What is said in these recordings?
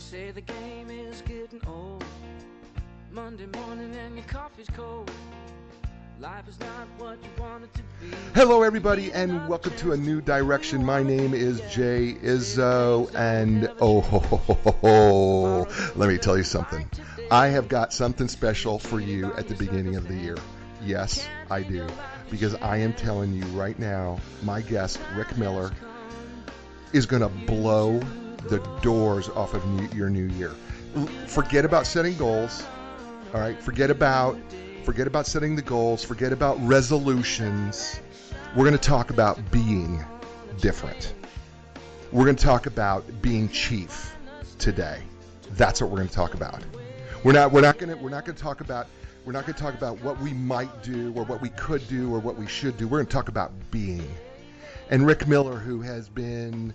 say the game is getting old. Monday morning and your coffee's cold. Life is not what you want it to be. Hello, everybody, and welcome to a new direction. My name is Jay Izzo, and let me tell you something. I have got something special for you at the beginning of the year. Yes, I do, because I am telling you right now, my guest, Rick Miller, is going to blow the doors off of your new year. Forget about setting goals, all right? Forget about setting the goals. Forget about resolutions. We're going to talk about being different. We're going to talk about being chief today. That's what we're going to talk about. We're not going to talk about what we might do or what we could do or what we should do. We're going to talk about being. And Rick Miller, who has been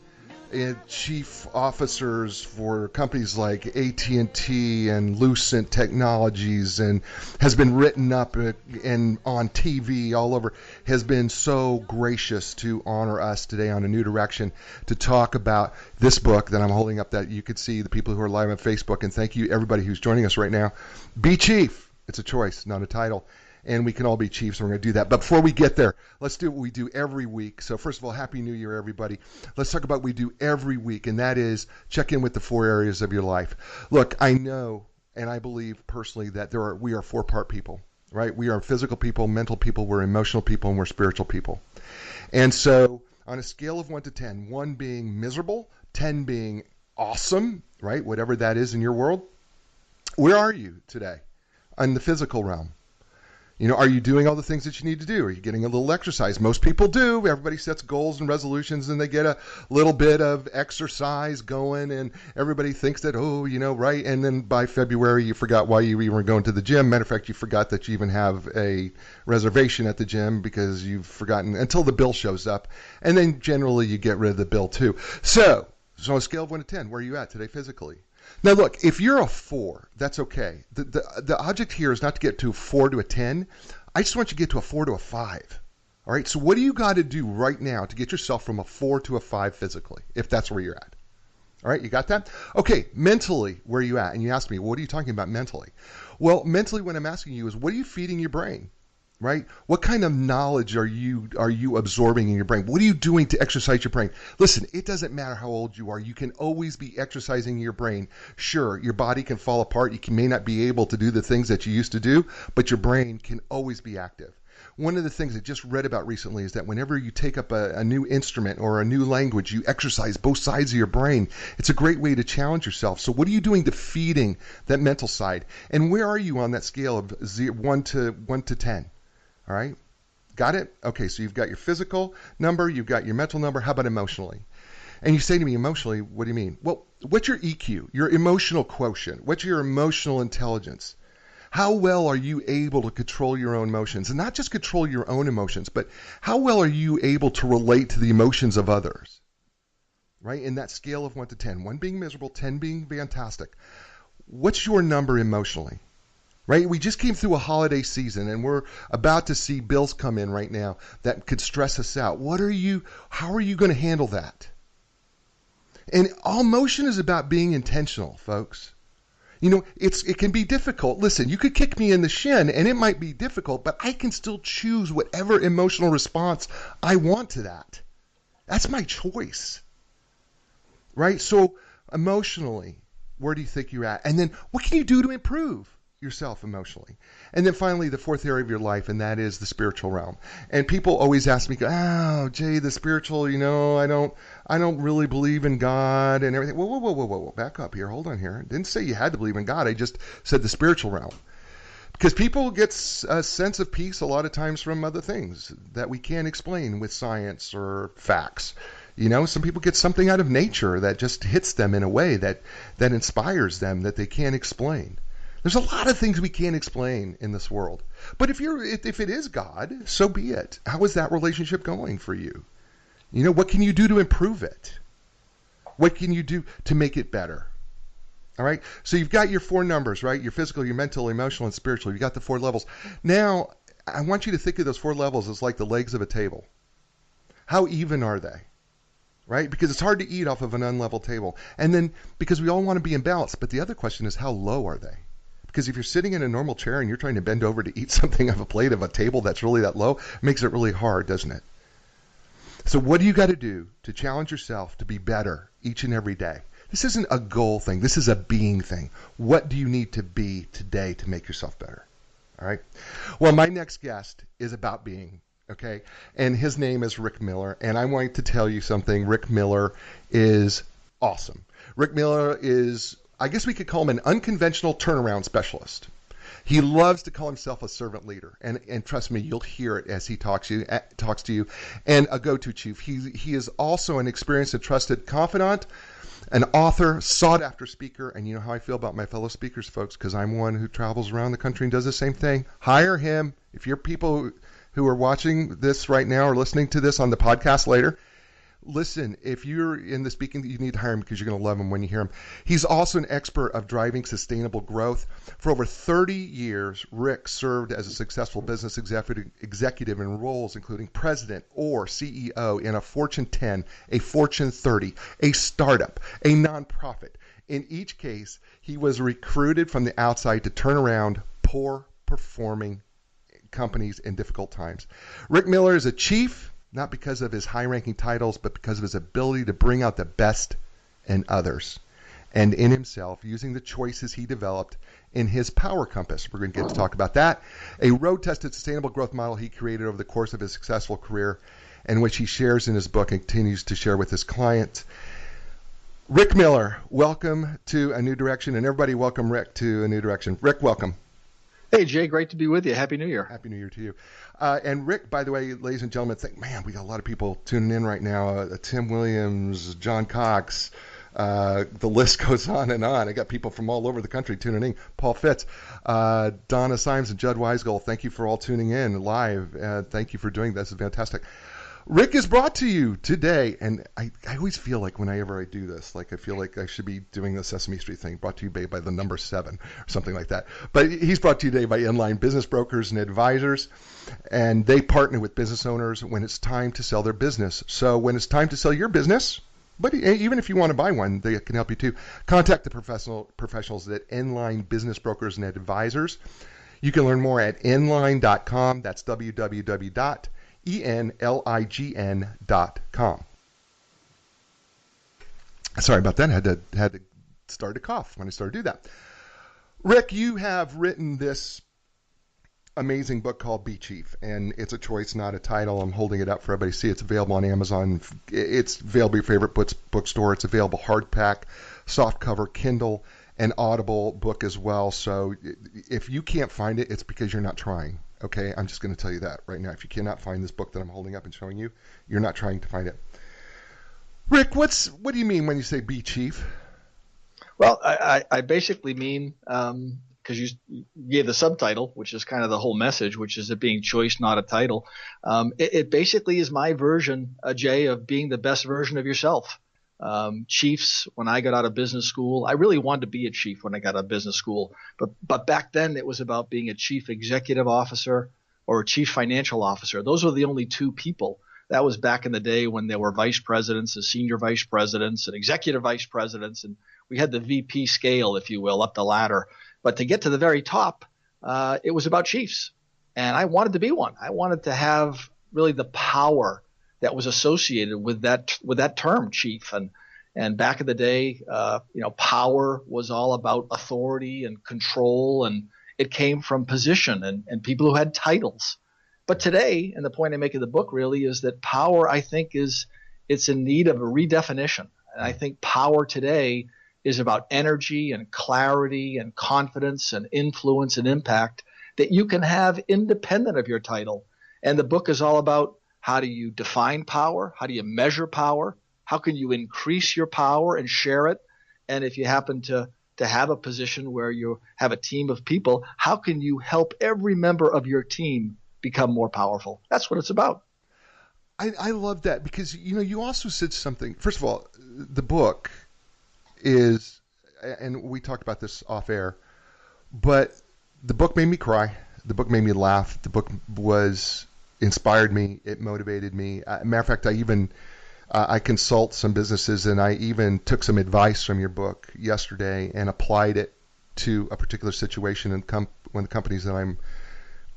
chief officers for companies like AT&T and Lucent Technologies, and has been written up and on TV all over, has been so gracious to honor us today on A New Direction to talk about this book that I'm holding up, that you could see the people who are live on Facebook. And thank you everybody who's joining us right now. Be Chief. It's a choice, not a title. And we can all be chiefs, and we're going to do that. But before we get there, let's do what we do every week. So first of all, Happy New Year, everybody. Let's talk about what we do every week, and that is check in with the 4 areas of your life. Look, I know, and I believe personally that we are 4-part people, right? We are physical people, mental people, we're emotional people, and we're spiritual people. And so on a scale of 1 to 10, 1 being miserable, 10 being awesome, right? Whatever that is in your world, where are you today in the physical realm? You know, are you doing all the things that you need to do? Are you getting a little exercise? Most people do. Everybody sets goals and resolutions, and they get a little bit of exercise going, and everybody thinks that, right? And then by February, you forgot why you even were going to the gym. Matter of fact, you forgot that you even have a reservation at the gym because you've forgotten until the bill shows up. And then generally you get rid of the bill too. So on a scale of 1 to 10, where are you at today physically? Now, look, if you're a 4, that's okay. The object here is not to get to a 4 to a 10. I just want you to get to a 4 to a 5. All right? So what do you got to do right now to get yourself from a 4 to a 5 physically, if that's where you're at? All right? You got that? Okay, mentally, where are you at? And you ask me, what are you talking about mentally? Well, mentally, what I'm asking you is, what are you feeding your brain? Right? What kind of knowledge are you absorbing in your brain? What are you doing to exercise your brain? Listen, it doesn't matter how old you are. You can always be exercising your brain. Sure, your body can fall apart. You may not be able to do the things that you used to do, but your brain can always be active. One of the things I just read about recently is that whenever you take up a new instrument or a new language, you exercise both sides of your brain. It's a great way to challenge yourself. So what are you doing to feeding that mental side? And where are you on that scale of 1 to 10? All right? Got it? Okay, so you've got your physical number, you've got your mental number. How about emotionally? And you say to me, emotionally, what do you mean? Well, what's your EQ, your emotional quotient? What's your emotional intelligence? How well are you able to control your own emotions? And not just control your own emotions, but how well are you able to relate to the emotions of others? Right? In that scale of 1 to 10. 1 being miserable, 10 being fantastic. What's your number emotionally? Right? We just came through a holiday season, and we're about to see bills come in right now that could stress us out. How are you going to handle that? And all emotion is about being intentional, folks. You know, it can be difficult. Listen, you could kick me in the shin, and it might be difficult, but I can still choose whatever emotional response I want to that. That's my choice. Right? So emotionally, where do you think you're at? And then what can you do to improve yourself emotionally? And then finally, the 4th area of your life, and that is the spiritual realm. And people always ask me, "Oh, Jay, the spiritual, I don't really believe in God and everything." Whoa, back up here. Hold on here. I didn't say you had to believe in God. I just said the spiritual realm. Because people get a sense of peace a lot of times from other things that we can't explain with science or facts. Some people get something out of nature that just hits them in a way that inspires them that they can't explain. There's a lot of things we can't explain in this world. But if it is God, so be it. How is that relationship going for you? What can you do to improve it? What can you do to make it better? All right? So you've got your 4 numbers, right? Your physical, your mental, emotional, and spiritual. You've got the 4 levels. Now, I want you to think of those 4 levels as like the legs of a table. How even are they? right? Because it's hard to eat off of an unlevel table. And then because we all want to be in balance, but the other question is, how low are they? Because if you're sitting in a normal chair and you're trying to bend over to eat something off a plate of a table that's really that low, it makes it really hard, doesn't it? So what do you got to do to challenge yourself to be better each and every day? This isn't a goal thing. This is a being thing. What do you need to be today to make yourself better? All right. Well, my next guest is about being, okay? And his name is Rick Miller. And I want to tell you something. Rick Miller is awesome. Rick Miller is, I guess we could call him an unconventional turnaround specialist. He loves to call himself a servant leader, and trust me, you'll hear it as he talks to you, and a go-to chief. He is also an experienced and trusted confidant, an author, sought-after speaker, and you know how I feel about my fellow speakers, folks, because I'm one who travels around the country and does the same thing. Hire him. If you're people who are watching this right now or listening to this on the podcast later, listen, if you're in the speaking, you need to hire him because you're going to love him when you hear him. He's also an expert of driving sustainable growth. For over 30 years, Rick served as a successful business executive in roles including president or CEO in a Fortune 10, a Fortune 30, a startup, a nonprofit. In each case, he was recruited from the outside to turn around poor performing companies in difficult times. Rick Miller is a chief, not because of his high-ranking titles, but because of his ability to bring out the best in others and in himself using the choices he developed in his power compass. We're going to get to talk about that. A road-tested sustainable growth model he created over the course of his successful career, and which he shares in his book and continues to share with his clients. Rick Miller, welcome to A New Direction, and everybody welcome Rick to A New Direction. Rick, welcome. Hey, Jay, great to be with you. Happy New Year. Happy New Year to you. And Rick, by the way, ladies and gentlemen, man, we got a lot of people tuning in right now. Tim Williams, John Cox, the list goes on and on. I got people from all over the country tuning in. Paul Fitz, Donna Symes, and Judd Weisgold, thank you for all tuning in live. Thank you for doing this. It's fantastic. Rick is brought to you today, and I always feel like whenever I do this, like I feel like I should be doing the Sesame Street thing, brought to you by the number 7 or something like that. But he's brought to you today by Inline Business Brokers and Advisors, and they partner with business owners when it's time to sell their business. So when it's time to sell your business, but even if you want to buy one, they can help you too. Contact the professionals at Inline Business Brokers and Advisors. You can learn more at inline.com. That's www.enlign.com. Sorry about that. I had to start to cough when I started to do that. Rick, you have written this amazing book called Be Chief, and it's a choice, not a title. I'm holding it up for everybody to see. It's available on Amazon. It's available at your favorite bookstore. It's available hardback, softcover, Kindle, and Audible book as well. So if you can't find it, it's because you're not trying. Okay, I'm just going to tell you that right now. If you cannot find this book that I'm holding up and showing you, you're not trying to find it. Rick, what do you mean when you say Be Chief? Well, I basically mean, because you gave the subtitle, which is kind of the whole message, which is it being choice, not a title. It basically is my version, Jay, of being the best version of yourself. Chiefs, when I got out of business school, I really wanted to be a chief when I got out of business school. But back then it was about being a chief executive officer or a chief financial officer. Those were the only two people. That was back in the day when there were vice presidents and senior vice presidents and executive vice presidents. And we had the VP scale, if you will, up the ladder. But to get to the very top, it was about chiefs. And I wanted to be one. I wanted to have really the power that was associated with that term, chief. And back in the day, power was all about authority and control, and it came from position and people who had titles. But today, and the point I make in the book really is that power, I think, it's in need of a redefinition. And I think power today is about energy and clarity and confidence and influence and impact that you can have independent of your title. And the book is all about how do you define power? How do you measure power? How can you increase your power and share it? And if you happen to have a position where you have a team of people, how can you help every member of your team become more powerful? That's what it's about. I love that because, you also said something. First of all, the book is, and we talked about this off air, but the book made me cry. The book made me laugh. The book inspired me. It motivated me. Matter of fact, I I consult some businesses, and I even took some advice from your book yesterday and applied it to a particular situation in one of the companies that I'm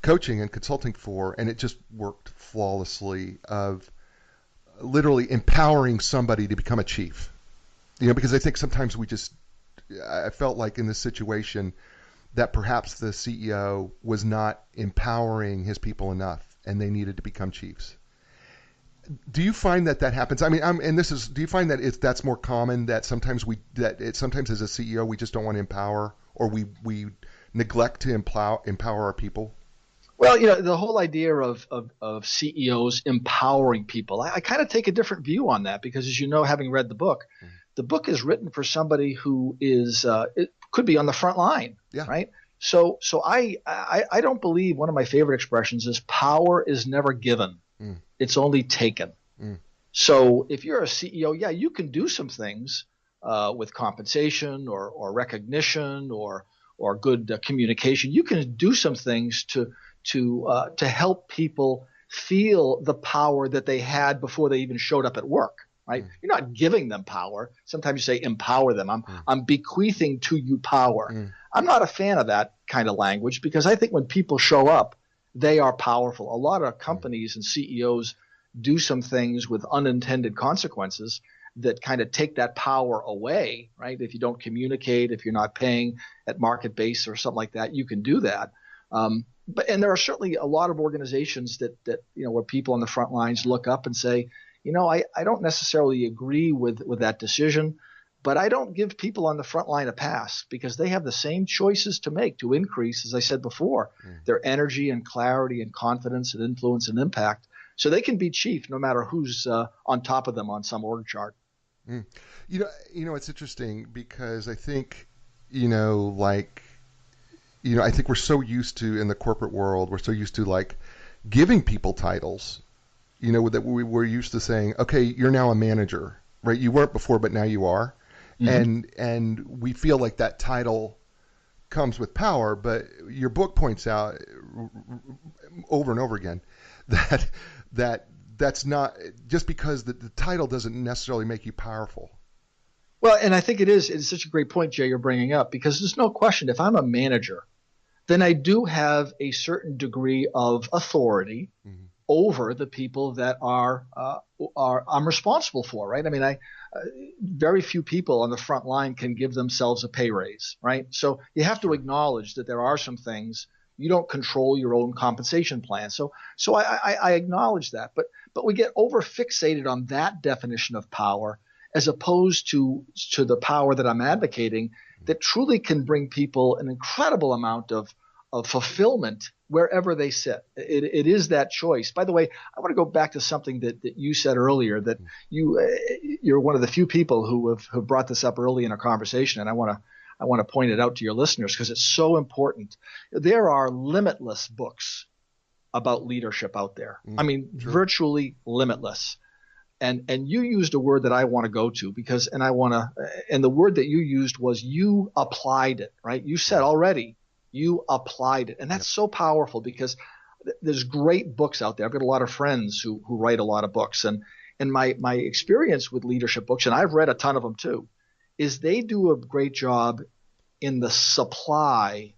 coaching and consulting for, and it just worked flawlessly, of literally empowering somebody to become a chief. Because I think sometimes I felt like in this situation that perhaps the CEO was not empowering his people enough, and they needed to become chiefs. Do you find that happens? I mean, do you find that that's more common, that sometimes sometimes as a CEO we just don't want to empower, or we neglect to empower our people? Well, the whole idea of CEOs empowering people, I kind of take a different view on that, because, as you know, having read the book is written for somebody who it could be on the front line, right? So I don't believe, one of my favorite expressions is, power is never given. It's only taken. So if you're a CEO, you can do some things with compensation or recognition or good communication. You can do some things to help people feel the power that they had before they even showed up at work. Right? You're not giving them power. Sometimes you say empower them. I'm bequeathing to you power. I'm not a fan of that kind of language, because I think when people show up, they are powerful. A lot of companies and CEOs do some things with unintended consequences that kind of take that power away, right? If you don't communicate, if you're not paying at market base or something like that, you can do that. And there are certainly a lot of organizations that where people on the front lines look up and say, I don't necessarily agree with that decision, but I don't give people on the front line a pass, because they have the same choices to make to increase, as I said before, their energy and clarity and confidence and influence and impact, so they can be chief no matter who's on top of them on some org chart. It's interesting, because I think, I think we're so used to, in the corporate world, we're so used to giving people titles. That we were used to saying, okay, you're now a manager, right? You weren't before, but now you are. And we feel like that title comes with power, but your book points out over and over again that's not, just because the title doesn't necessarily make you powerful. Well, and I think it's such a great point, Jay, you're bringing up, because there's no question, if I'm a manager, then I do have a certain degree of authority over the people that I'm responsible for, right? I mean, very few people on the front line can give themselves a pay raise, right? So you have to acknowledge that there are some things you don't control your own compensation plan. So I acknowledge that, but we get over fixated on that definition of power, as opposed to the power that I'm advocating, that truly can bring people an incredible amount of fulfillment wherever they sit. It is that choice. By the way, I want to go back to something that you said earlier, that you're one of the few people who have brought this up early in our conversation, and I want to point it out to your listeners, because it's so important. There are limitless books about leadership out there. I mean, virtually limitless. And you used a word that I want to go to, and the word that you used was, you applied it, right? You said already, you applied it. And that's so powerful, because there's great books out there. I've got a lot of friends who write a lot of books, and my experience with leadership books, and I've read a ton of them too, is they do a great job in the supply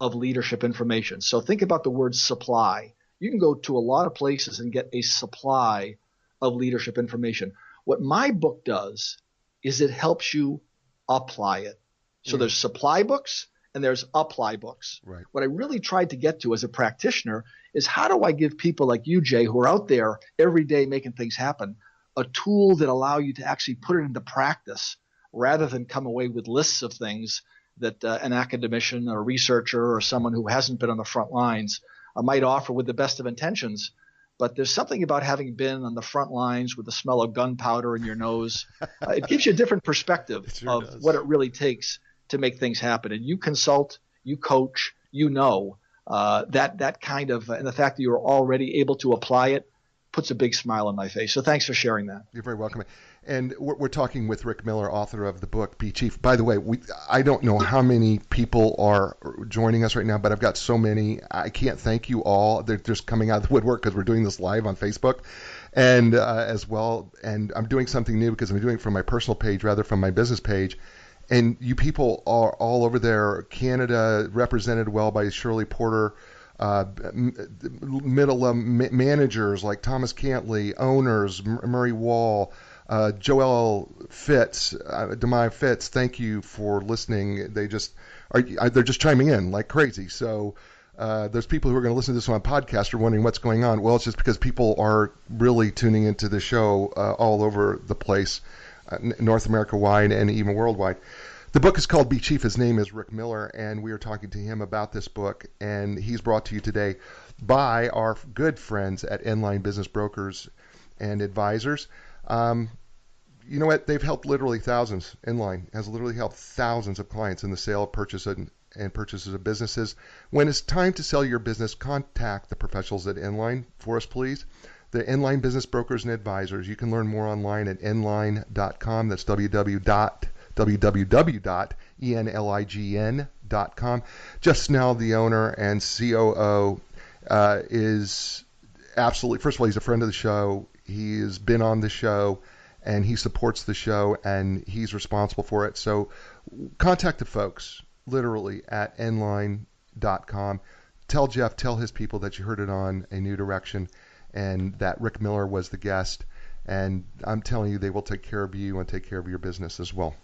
of leadership information. So think about the word supply. You can go to a lot of places and get a supply of leadership information. What my book does is it helps you apply it. So there's supply books and there's apply books. Right. What I really tried to get to as a practitioner is, how do I give people like you, Jay, who are out there every day making things happen, a tool that allow you to actually put it into practice, rather than come away with lists of things that an academician or a researcher or someone who hasn't been on the front lines might offer with the best of intentions. But there's something about having been on the front lines with the smell of gunpowder in your nose. It gives you a different perspective of what it really takes to make things happen. And you consult, you coach, that kind of, and the fact that you're already able to apply it puts a big smile on my face. So thanks for sharing that. You're very welcome. And we're talking with Rick Miller, author of the book, Be Chief. By the way, I don't know how many people are joining us right now, but I've got so many. I can't thank you all. They're just coming out of the woodwork because we're doing this live on Facebook. and as well. And I'm doing something new because I'm doing it from my personal page rather from my business page. And you people are all over there. Canada, represented well by Shirley Porter, middle managers like Thomas Cantley, owners, Murray Wall, Joelle Fitz, Demai Fitz. Thank you for listening. They're just chiming in like crazy. So there's people who are going to listen to this on a podcast are wondering what's going on. Well, it's just because people are really tuning into the show all over the place. North America wide and even worldwide. The book is called Be Chief. His name is Rick Miller, and we are talking to him about this book. And he's brought to you today by our good friends at Inline Business Brokers and Advisors. You know what? They've helped literally thousands. Inline has literally helped thousands of clients in the sale, purchase, and purchases of businesses. When it's time to sell your business, contact the professionals at Inline for us, please. The Inline Business Brokers and Advisors. You can learn more online at inline.com. That's www.enlign.com. Jeff Snell, the owner and COO, is absolutely, first of all, he's a friend of the show. He has been on the show, and he supports the show, and he's responsible for it. So contact the folks, literally, at inline.com. Tell Jeff, tell his people that you heard it on A New Direction, and that Rick Miller was the guest, and I'm telling you, they will take care of you and take care of your business as well.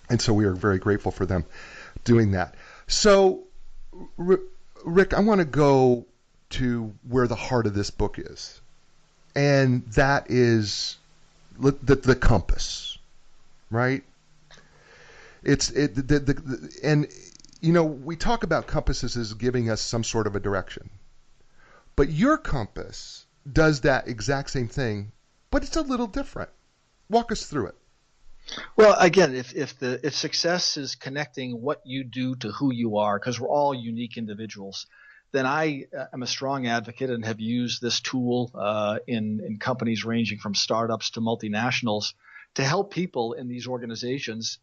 And so we are very grateful for them doing that. So, Rick, I want to go to where the heart of this book is, and that is the compass, right? And you know, we talk about compasses as giving us some sort of a direction. But your compass does that exact same thing, but it's a little different. Walk us through it. Well, again, if success is connecting what you do to who you are, because we're all unique individuals, then I am a strong advocate and have used this tool in companies ranging from startups to multinationals to help people in these organizations,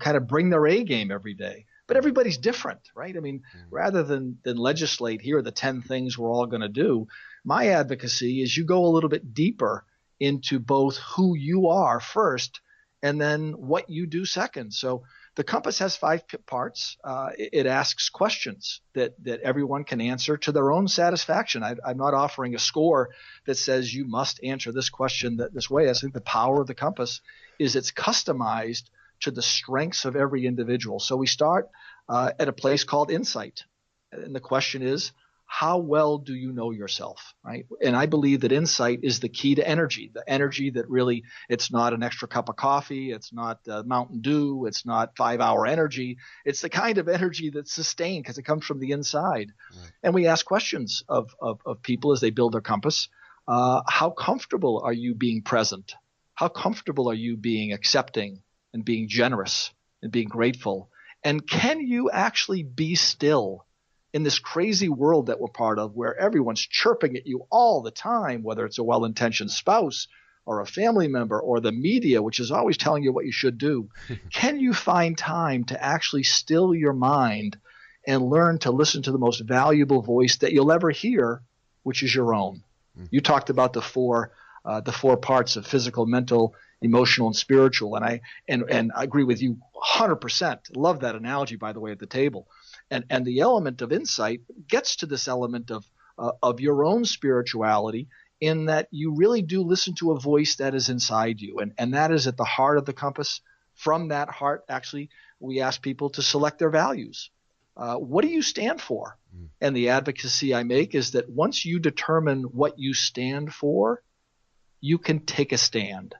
kind of bring their A game every day. But everybody's different, right? I mean, rather than legislate, here are the 10 things we're all going to do, my advocacy is you go a little bit deeper into both who you are first and then what you do second. So the compass has 5 parts. It asks questions that everyone can answer to their own satisfaction. I'm not offering a score that says you must answer this question this way. I think the power of the compass is it's customized to the strengths of every individual. So we start at a place called insight. And the question is, how well do you know yourself, right? And I believe that insight is the key to energy, the energy that really, it's not an extra cup of coffee, it's not Mountain Dew, it's not 5-hour energy. It's the kind of energy that's sustained because it comes from the inside. Right. And we ask questions of people as they build their compass. How comfortable are you being present? How comfortable are you being accepting and being generous and being grateful? And can you actually be still in this crazy world that we're part of where everyone's chirping at you all the time, whether it's a well-intentioned spouse or a family member or the media, which is always telling you what you should do? Can you find time to actually still your mind and learn to listen to the most valuable voice that you'll ever hear, which is your own? You talked about the four parts of physical, mental, emotional, and spiritual. And I agree with you 100%. Love that analogy, by the way, at the table. And the element of insight gets to this element of your own spirituality, in that you really do listen to a voice that is inside you. And that is at the heart of the compass. From that heart, actually, we ask people to select their values. What do you stand for? And the advocacy I make is that once you determine what you stand for, you can take a stand.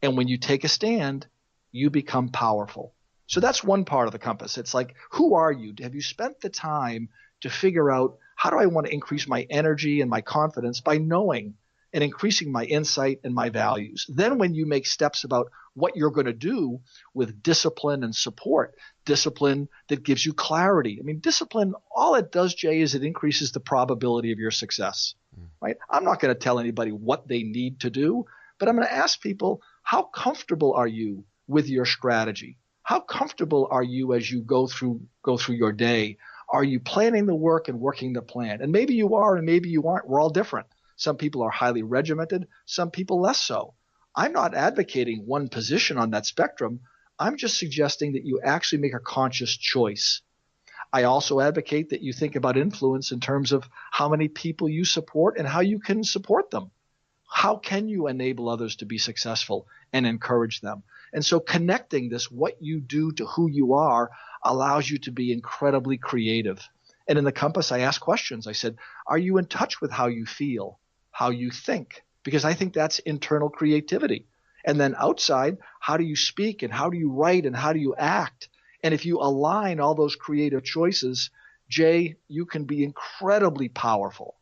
And when you take a stand, you become powerful. So that's one part of the compass. It's like, who are you? Have you spent the time to figure out, how do I want to increase my energy and my confidence by knowing and increasing my insight and my values? Then when you make steps about what you're going to do with discipline and support, discipline that gives you clarity. I mean, discipline, all it does, Jay, is it increases the probability of your success, right? I'm not going to tell anybody what they need to do, but I'm going to ask people, how comfortable are you with your strategy? How comfortable are you as you go through your day? Are you planning the work and working the plan? And maybe you are and maybe you aren't. We're all different. Some people are highly regimented, some people less so. I'm not advocating one position on that spectrum. I'm just suggesting that you actually make a conscious choice. I also advocate that you think about influence in terms of how many people you support and how you can support them. How can you enable others to be successful and encourage them? And so connecting this, what you do to who you are, allows you to be incredibly creative. And in the compass, I ask questions. I said, are you in touch with how you feel, how you think? Because I think that's internal creativity. And then outside, how do you speak and how do you write and how do you act? And if you align all those creative choices, Jay, you can be incredibly powerful.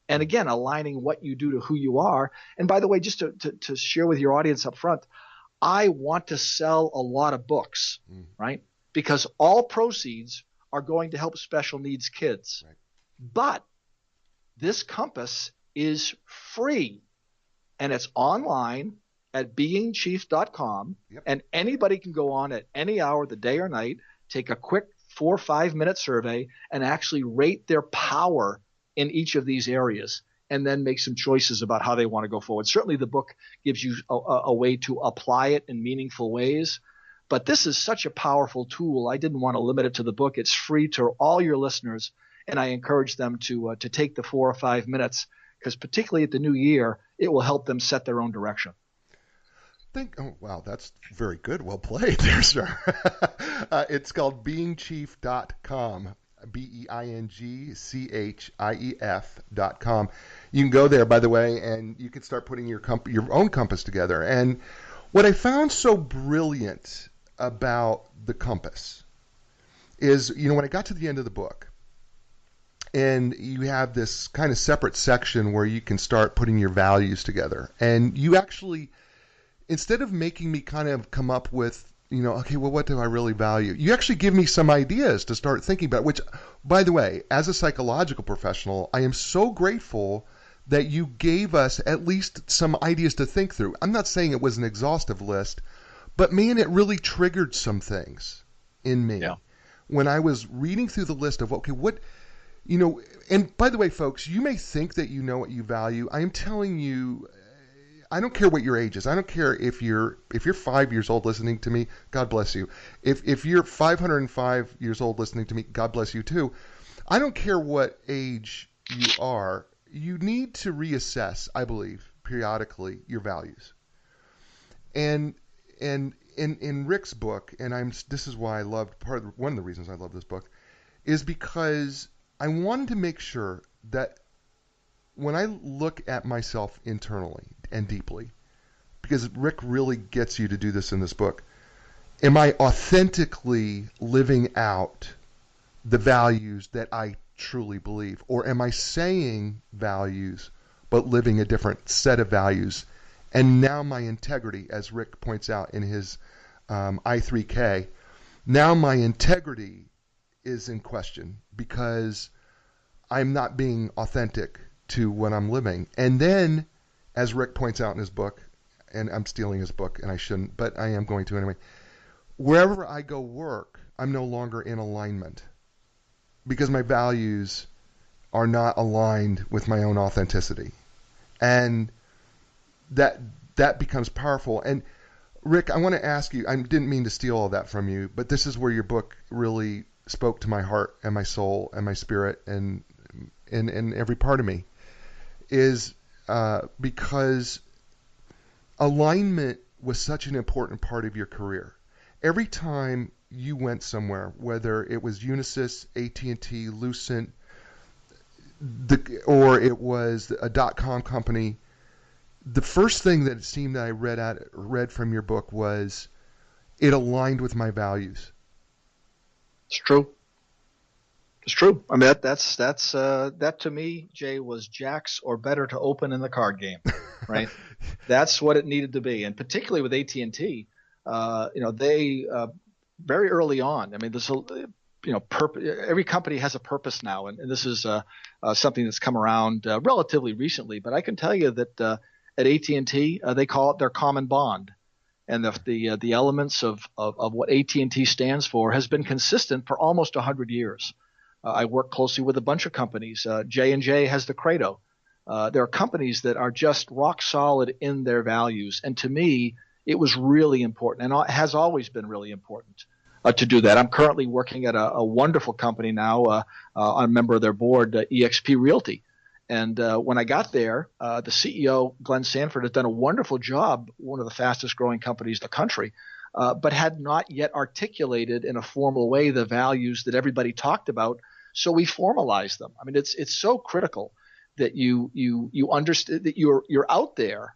And again, aligning what you do to who you are. And by the way, just to share with your audience up front, I want to sell a lot of books, right? Because all proceeds are going to help special needs kids. Right. But this compass is free, and it's online at beingchief.com. Yep. And anybody can go on at any hour of the day or night, take a quick 4 or 5 minute survey, and actually rate their power in each of these areas, and then make some choices about how they want to go forward. Certainly the book gives you a way to apply it in meaningful ways, but this is such a powerful tool. I didn't want to limit it to the book. It's free to all your listeners, and I encourage them to take the 4 or 5 minutes, because particularly at the new year, it will help them set their own direction. Oh, wow, that's very good. Well played there, sir. It's called beingchief.com. beingchief.com. You can go there, by the way, and you can start putting your own compass together. And what I found so brilliant about the compass is, when I got to the end of the book, and you have this kind of separate section where you can start putting your values together, and you actually, instead of making me kind of come up with, okay, well, what do I really value? You actually give me some ideas to start thinking about, which, by the way, as a psychological professional, I am so grateful that you gave us at least some ideas to think through. I'm not saying it was an exhaustive list, but man, it really triggered some things in me. Yeah. When I was reading through the list of, okay, what, and by the way, folks, you may think that you know what you value. I am telling you, I don't care what your age is. I don't care if you're 5 years old listening to me, God bless you. If you're 505 years old listening to me, God bless you too. I don't care what age you are. You need to reassess, I believe, periodically your values. And in Rick's book, and this is why I loved one of the reasons I love this book, is because I wanted to make sure that when I look at myself internally and deeply, because Rick really gets you to do this in this book, am I authentically living out the values that I truly believe? Or am I saying values but living a different set of values? And now my integrity, as Rick points out in his I3K, now my integrity is in question because I'm not being authentic to what I'm living. And then, as Rick points out in his book, and I'm stealing his book, and I shouldn't, but I am going to anyway, wherever I go work, I'm no longer in alignment because my values are not aligned with my own authenticity. And that becomes powerful. And Rick, I want to ask you, I didn't mean to steal all that from you, but this is where your book really spoke to my heart and my soul and my spirit and every part of me, is because alignment was such an important part of your career. Every time you went somewhere, whether it was Unisys, AT&T, Lucent, or it was a .com company, the first thing that it seemed that I read from your book was it aligned with my values. It's true. It's true. I mean, that to me, Jay, was Jack's or better to open in the card game, right? That's what it needed to be, and particularly with AT&T, they very early on. I mean, there's every company has a purpose now, and this is something that's come around relatively recently. But I can tell you that at AT&T, they call it their common bond, and the elements of what AT&T stands for has been consistent for almost 100 years. I work closely with a bunch of companies. J&J has the credo, There are companies that are just rock solid in their values. And to me, it was really important and has always been really important to do that. I'm currently working at a wonderful company now. I'm a member of their board, eXp Realty. And when I got there, the CEO, Glenn Sanford, has done a wonderful job, one of the fastest growing companies in the country, but had not yet articulated in a formal way the values that everybody talked about. So we formalized them. I mean, it's so critical that you understand that you're out there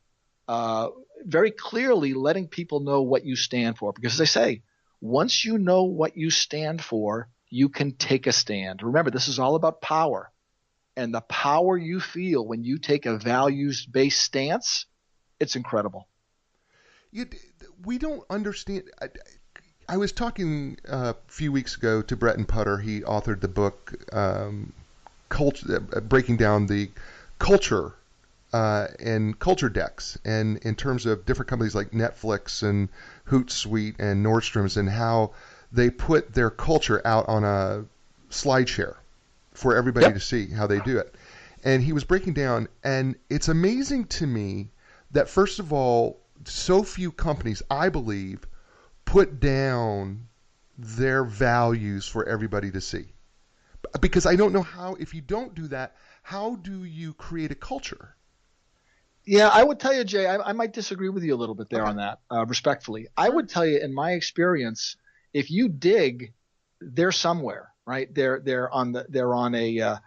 very clearly letting people know what you stand for. Because as I say, once you know what you stand for, you can take a stand. Remember, this is all about power. And the power you feel when you take a values-based stance, it's incredible. We don't understand. I was talking a few weeks ago to Breton Putter. He authored the book breaking down the culture and culture decks, and in terms of different companies like Netflix and Hootsuite and Nordstrom's, and how they put their culture out on a slide share for everybody to see how they do it. And he was breaking down, and it's amazing to me that, first of all, so few companies, I believe, put down their values for everybody to see. Because I don't know how, if you don't do that, how do you create a culture? Yeah, I would tell you, Jay, I might disagree with you a little bit there on that, respectfully. I would tell you, in my experience, if you dig, they're somewhere, right? They're on a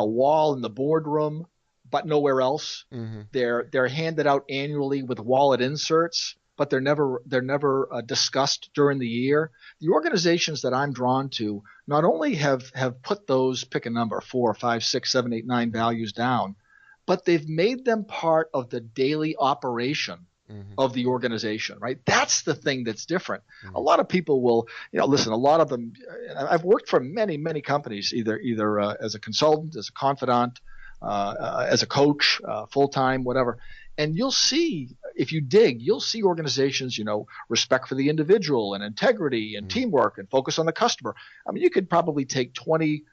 wall in the boardroom, but nowhere else. Mm-hmm. They're handed out annually with wallet inserts, but they're never discussed during the year. The organizations that I'm drawn to not only have put those, pick a number, 4, 5, 6, 7, 8, 9 values down, but they've made them part of the daily operation of the organization, right? That's the thing that's different. A lot of people will, listen, a lot of them, I've worked for many, many companies, either as a consultant, as a confidant, as a coach, full-time, whatever. And you'll see, if you dig, you'll see organizations, respect for the individual and integrity and teamwork and focus on the customer. I mean, you could probably take 20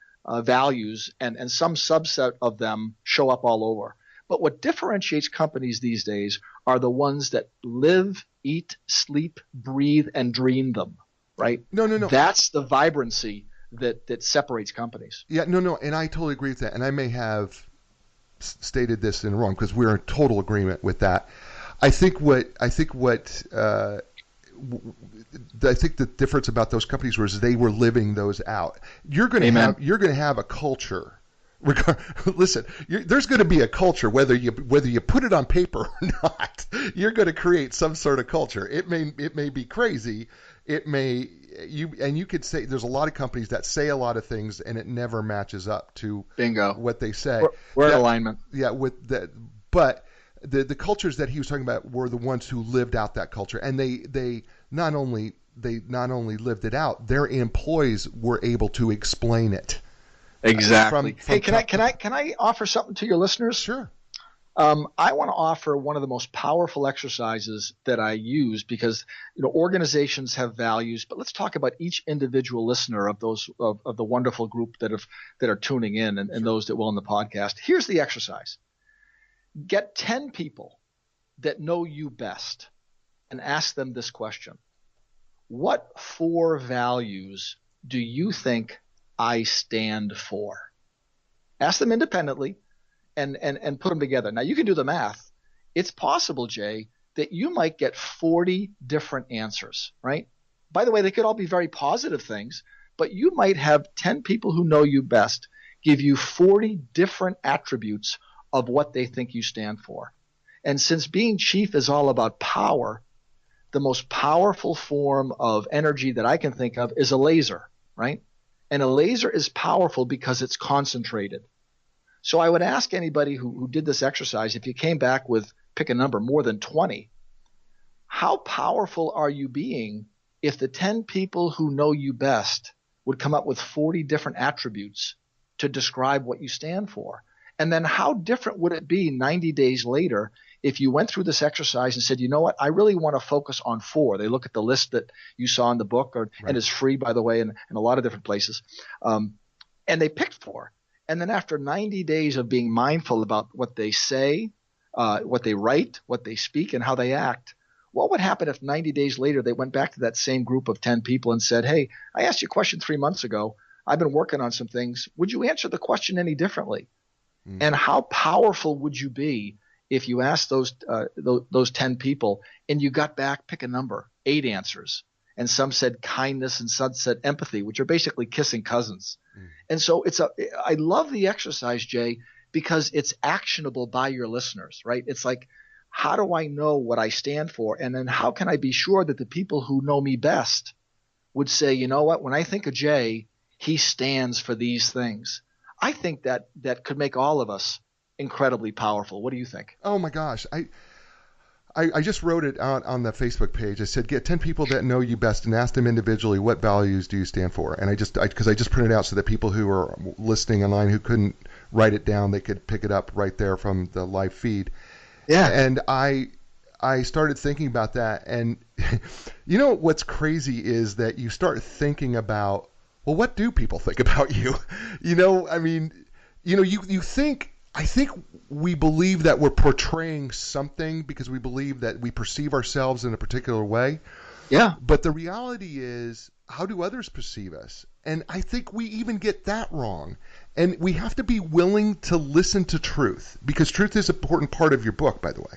values and some subset of them show up all over. But what differentiates companies these days are the ones that live, eat, sleep, breathe, and dream them, right? No. That's the vibrancy that separates companies. Yeah, no, and I totally agree with that. And I may have stated this in wrong, because we're in total agreement with that. I think the difference about those companies was they were living those out. You're going to have a culture. Listen, there's going to be a culture whether you put it on paper or not. You're going to create some sort of culture. It may be crazy. You could say there's a lot of companies that say a lot of things and it never matches up to what they say. We're in alignment. Yeah, with that, but the cultures that he was talking about were the ones who lived out that culture, and they not only lived it out, their employees were able to explain it. Exactly. Can I offer something to your listeners? Sure. I want to offer one of the most powerful exercises that I use, because organizations have values, but let's talk about each individual listener of those of the wonderful group that are tuning in and those that will in the podcast. Here's the exercise. Get 10 people that know you best and ask them this question. What 4 values do you think I stand for? Ask them independently and put them together. Now, you can do the math. It's possible, Jay, that you might get 40 different answers, right? By the way, they could all be very positive things, but you might have 10 people who know you best give you 40 different attributes of what they think you stand for. And since being chief is all about power, the most powerful form of energy that I can think of is a laser, right? And a laser is powerful because it's concentrated. So I would ask anybody who did this exercise, if you came back with, pick a number, more than 20, how powerful are you being if the 10 people who know you best would come up with 40 different attributes to describe what you stand for? And then how different would it be 90 days later if you went through this exercise and said, you know what, I really want to focus on 4. They look at the list that you saw in the book, and it's free, by the way, in a lot of different places. And they picked 4. And then after 90 days of being mindful about what they say, what they write, what they speak, and how they act, what would happen if 90 days later they went back to that same group of 10 people and said, hey, I asked you a question 3 months ago. I've been working on some things. Would you answer the question any differently? And how powerful would you be if you asked those 10 people and you got back, pick a number, 8 answers, and some said kindness and some said empathy, which are basically kissing cousins. And so I love the exercise, Jay, because it's actionable by your listeners, right? It's like, how do I know what I stand for? And then how can I be sure that the people who know me best would say, you know what, when I think of Jay, he stands for these things. I think that could make all of us incredibly powerful. What do you think? Oh my gosh. I just wrote it on the Facebook page. I said, get 10 people that know you best and ask them individually, what values do you stand for? And because I just printed out so that people who are listening online who couldn't write it down, they could pick it up right there from the live feed. Yeah. And I started thinking about that. And you know, what's crazy is that you start thinking about, well, what do people think about you? You know, I mean, you know, you think, I think we believe that we're portraying something because we believe that we perceive ourselves in a particular way. Yeah. But the reality is, how do others perceive us? And I think we even get that wrong. And we have to be willing to listen to truth, because truth is an important part of your book, by the way.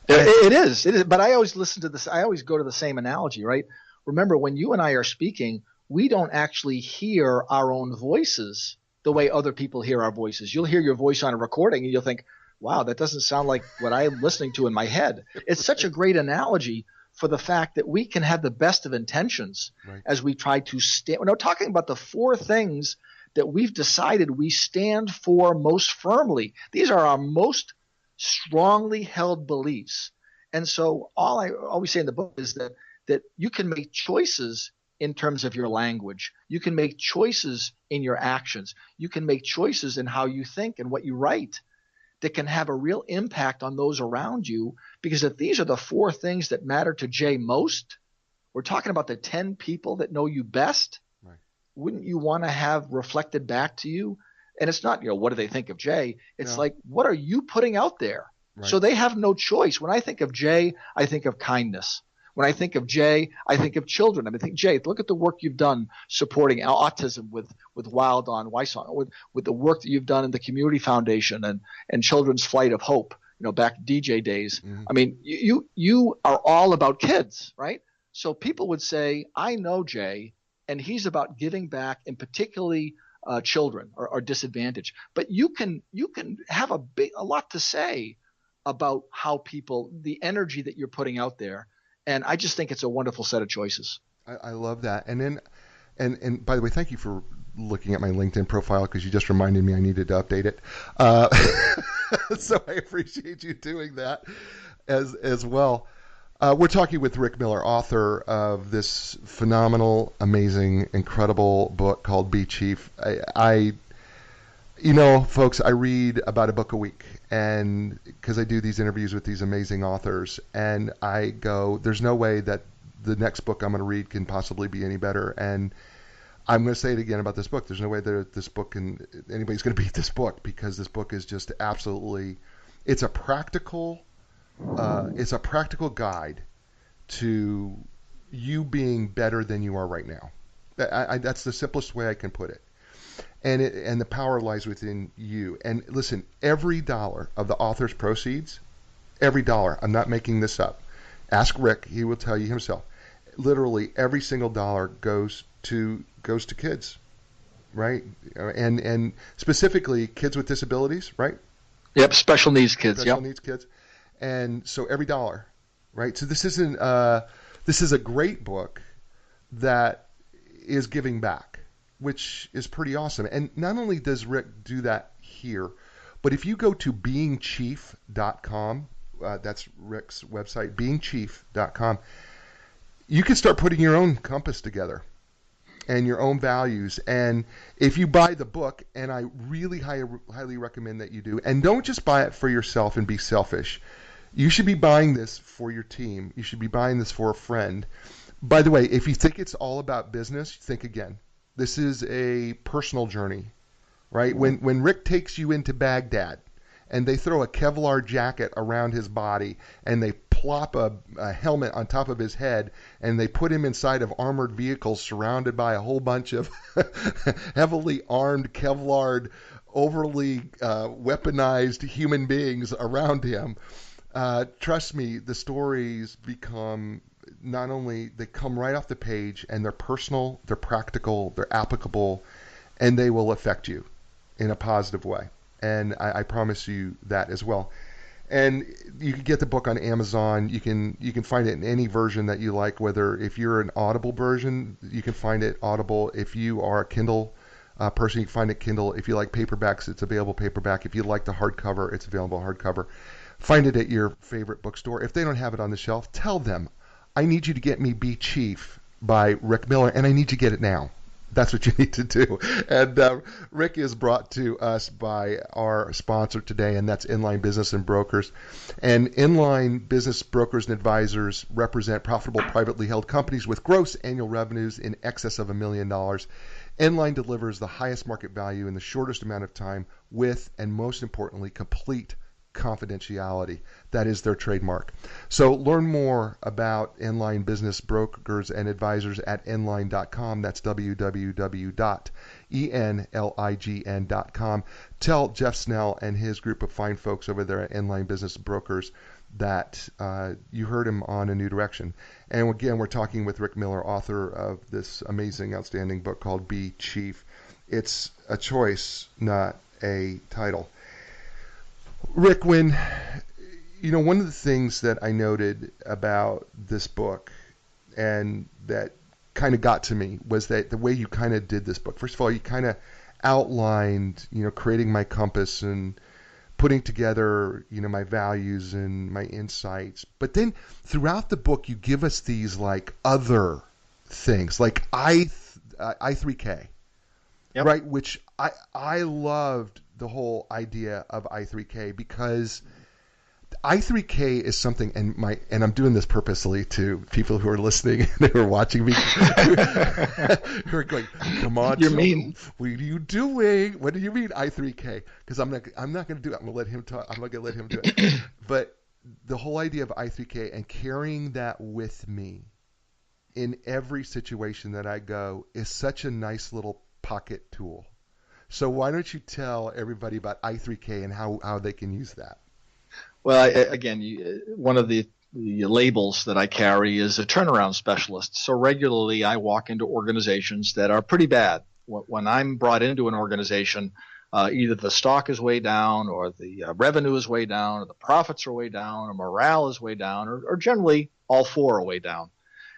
It is. But I always listen to this. I always go to the same analogy, right? Remember, when you and I are speaking, we don't actually hear our own voices the way other people hear our voices. You'll hear your voice on a recording and you'll think, wow, that doesn't sound like what I'm listening to in my head. It's such a great analogy for the fact that we can have the best of intentions as we try to stand. We're not talking about the 4 things that we've decided we stand for most firmly. These are our most strongly held beliefs. And so all I always say in the book is that you can make choices in terms of your language. You can make choices in your actions. You can make choices in how you think and what you write that can have a real impact on those around you. Because if these are the 4 things that matter to Jay most, we're talking about the 10 people that know you best. Right. Wouldn't you want to have reflected back to you? And it's not, what do they think of Jay? It's like, what are you putting out there? Right. So they have no choice. When I think of Jay, I think of kindness. When I think of Jay, I think of children. I think, Jay, look at the work you've done supporting autism with Wild on Wysong, with the work that you've done in the Community Foundation and Children's Flight of Hope, back DJ days. Mm-hmm. I mean, you are all about kids, right? So people would say, I know Jay, and he's about giving back, and particularly children or disadvantaged. But you can have a lot to say about how people, the energy that you're putting out there. And I just think it's a wonderful set of choices. I love that. And then, and by the way, thank you for looking at my LinkedIn profile, because you just reminded me I needed to update it. So I appreciate you doing that as well. We're talking with Rick Miller, author of this phenomenal, amazing, incredible book called Be Chief. Folks, I read about a book a week, and because I do these interviews with these amazing authors, and I go, there's no way that the next book I'm going to read can possibly be any better. And I'm going to say it again about this book. There's no way that anybody's going to beat this book, because this book is just absolutely, it's a practical guide to you being better than you are right now. That's the simplest way I can put it. And the power lies within you. And listen, every dollar of the author's proceeds, every dollar, I'm not making this up. Ask Rick, he will tell you himself. Literally every single dollar goes to kids, right? And specifically kids with disabilities, right? Yep, special needs kids. Special needs kids. And so every dollar, right? So this is a great book that is giving back, which is pretty awesome. And not only does Rick do that here, but if you go to beingchief.com, that's Rick's website, beingchief.com, you can start putting your own compass together and your own values. And if you buy the book, and I really highly recommend that you do, and don't just buy it for yourself and be selfish. You should be buying this for your team. You should be buying this for a friend. By the way, if you think it's all about business, think again. This is a personal journey right? When Rick takes you into Baghdad and they throw a Kevlar jacket around his body and they plop a helmet on top of his head and they put him inside of armored vehicles surrounded by a whole bunch of heavily armed Kevlar, overly weaponized human beings around him. Trust me, the stories become not only, they come right off the page and they're personal, they're practical, they're applicable, and they will affect you in a positive way. And I promise you that as well. And you can get the book on Amazon. You can find it in any version that you like. Whether if you're an Audible version, you can find it Audible. If you are a Kindle person, you can find it Kindle. If you like paperbacks, it's available paperback. If you like the hardcover, it's available hardcover. Find it at your favorite bookstore. If they don't have it on the shelf, tell them, I need you to get me Be Chief by Rick Miller, and I need you to get it now. That's what you need to do. And Rick is brought to us by our sponsor today, and that's Inline Business and Brokers. And Inline Business Brokers and Advisors represent profitable privately held companies with gross annual revenues in excess of $1 million. Inline delivers the highest market value in the shortest amount of time with, and most importantly, complete confidentiality. That is their trademark. So learn more about Inline Business Brokers and Advisors at inline.com. That's www.enlign.com. Tell Jeff Snell and his group of fine folks over there at Inline Business Brokers that you heard him on A New Direction. And again, we're talking with Rick Miller, author of this amazing, outstanding book called Be Chief. It's a choice, not a title. Rick, one of the things that I noted about this book and that kind of got to me was that the way you kind of did this book. First of all, you kind of outlined, creating my compass and putting together, my values and my insights. But then throughout the book, you give us these like other things, like I3K, yep. Right? Which I loved the whole idea of I3K because I3K is something, and I'm doing this purposely to people who are listening and who are watching me, who are going, "Come on, you're mean. What are you doing? What do you mean I3K?" Because I'm not going to do it. I'm going to let him talk. I'm going to let him do it. But the whole idea of I3K and carrying that with me in every situation that I go is such a nice little pocket tool. So why don't you tell everybody about I3K and how they can use that? Well, one of the labels that I carry is a turnaround specialist. So regularly I walk into organizations that are pretty bad. When I'm brought into an organization, either the stock is way down or the revenue is way down or the profits are way down or morale is way down or generally all four are way down.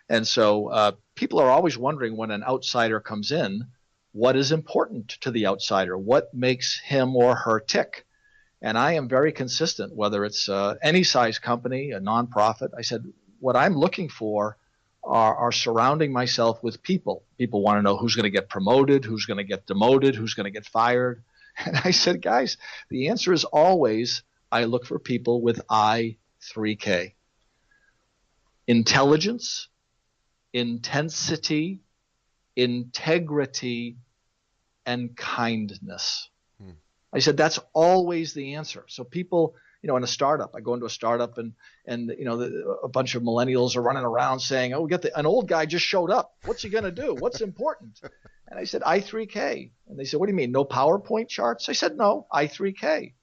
And so people are always wondering when an outsider comes in, what is important to the outsider? What makes him or her tick? And I am very consistent, whether it's any size company, a nonprofit. I said, what I'm looking for are surrounding myself with people. People want to know who's going to get promoted, who's going to get demoted, who's going to get fired. And I said, guys, the answer is always I look for people with I3K. Intelligence, intensity, integrity, and kindness. I said, that's always the answer. So people, in a startup, I go into a startup and a bunch of millennials are running around saying, oh, an old guy just showed up. What's he going to do? What's important? And I said, I3K. And they said, what do you mean? No PowerPoint charts? I said, no, I3K.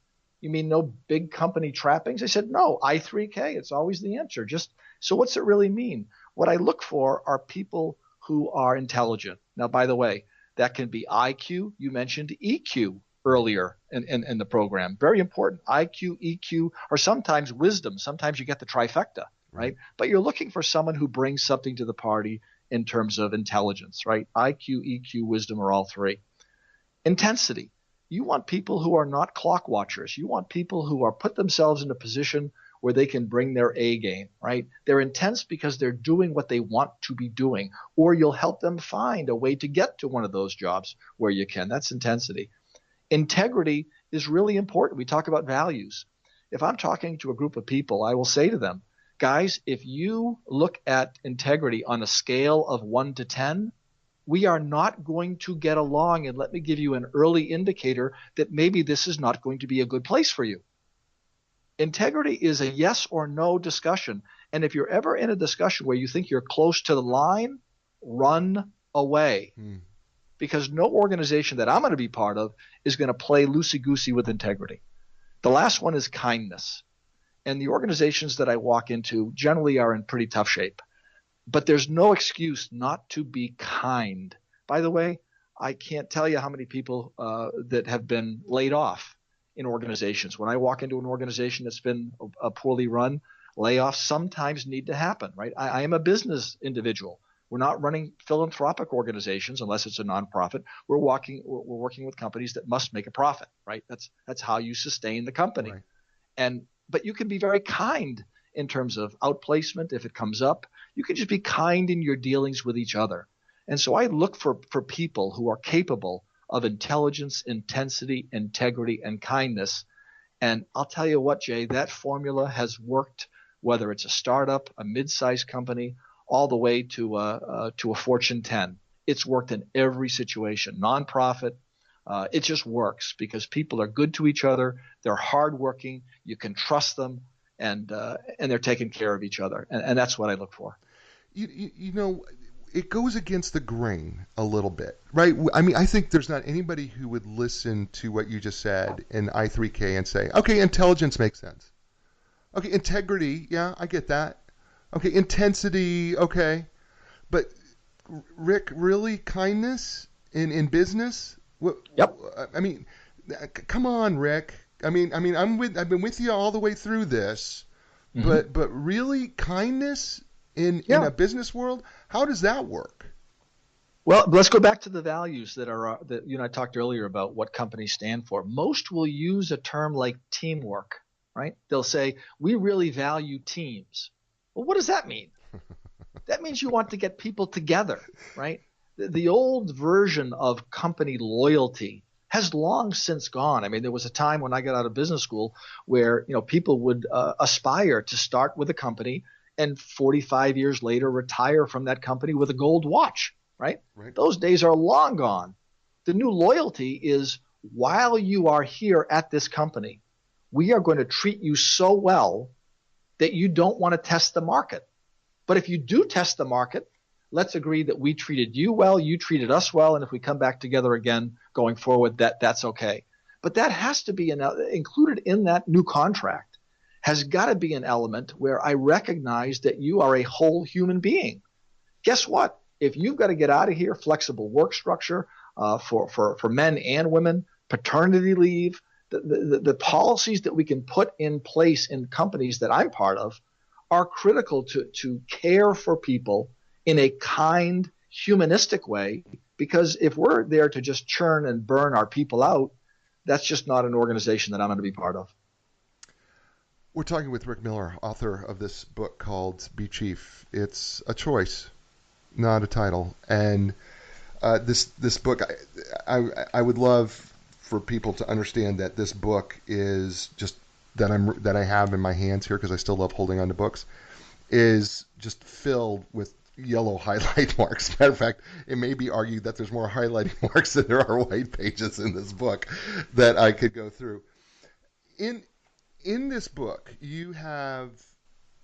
You mean no big company trappings? I said, no, I3K. It's always the answer. So what's it really mean? What I look for are people who are intelligent. Now, by the way, that can be IQ. You mentioned EQ earlier in the program. Very important. IQ, EQ, or sometimes wisdom. Sometimes you get the trifecta, right? But you're looking for someone who brings something to the party in terms of intelligence, right? IQ, EQ, wisdom are all three. Intensity. You want people who are not clock watchers. You want people who are put themselves in a position where they can bring their A game, right? They're intense because they're doing what they want to be doing, or you'll help them find a way to get to one of those jobs where you can. That's intensity. Integrity is really important. We talk about values. If I'm talking to a group of people, I will say to them, guys, if you look at integrity on a scale of 1 to 10, we are not going to get along. And let me give you an early indicator that maybe this is not going to be a good place for you. Integrity is a yes or no discussion. And if you're ever in a discussion where you think you're close to the line, run away. Because no organization that I'm going to be part of is going to play loosey-goosey with integrity. The last one is kindness. And the organizations that I walk into generally are in pretty tough shape. But there's no excuse not to be kind. By the way, I can't tell you how many people that have been laid off in organizations. When I walk into an organization that's been poorly run, layoffs sometimes need to happen, right? I am a business individual. We're not running philanthropic organizations unless it's a nonprofit. We're working with companies that must make a profit, right? That's how you sustain the company. Right. But you can be very kind in terms of outplacement if it comes up. You can just be kind in your dealings with each other. And so I look for people who are capable of intelligence, intensity, integrity, and kindness. And I'll tell you what, Jay, that formula has worked, whether it's a startup, a mid-sized company, all the way to a Fortune 10. It's worked in every situation. Nonprofit, it just works because people are good to each other. They're hardworking. You can trust them, and they're taking care of each other. And that's what I look for. You know, it goes against the grain a little bit, right? I mean, I think there's not anybody who would listen to what you just said in I3K and say, okay, intelligence makes sense. Okay, integrity, yeah, I get that. Okay, intensity, okay. But Rick, really, kindness in business? Yep. I mean, come on, Rick. I've been with you all the way through this, but really, kindness in a business world, how does that work? Well, let's go back to the values that you and I talked earlier about what companies stand for. Most will use a term like teamwork, right? They'll say, we really value teams. Well, what does that mean? That means you want to get people together, right? The old version of company loyalty has long since gone. I mean, there was a time when I got out of business school where, people would aspire to start with a company and 45 years later retire from that company with a gold watch, right? Those days are long gone. The new loyalty is, while you are here at this company, we are going to treat you so well that you don't want to test the market. But if you do test the market, let's agree that we treated you well, you treated us well, and if we come back together again going forward, that's okay. But that has to be included in that new contract, has got to be an element where I recognize that you are a whole human being. Guess what? If you've got to get out of here, flexible work structure for men and women, paternity leave, the policies that we can put in place in companies that I'm part of are critical to care for people in a kind, humanistic way, because if we're there to just churn and burn our people out, that's just not an organization that I'm going to be part of. We're talking with Rick Miller, author of this book called Be Chief. It's a choice, not a title. And this book, I would love for people to understand that this book is just that I have in my hands here, because I still love holding on to books, is just filled with yellow highlight marks. Matter of fact, it may be argued that there's more highlighting marks than there are white pages in this book that I could go through. In this book, you have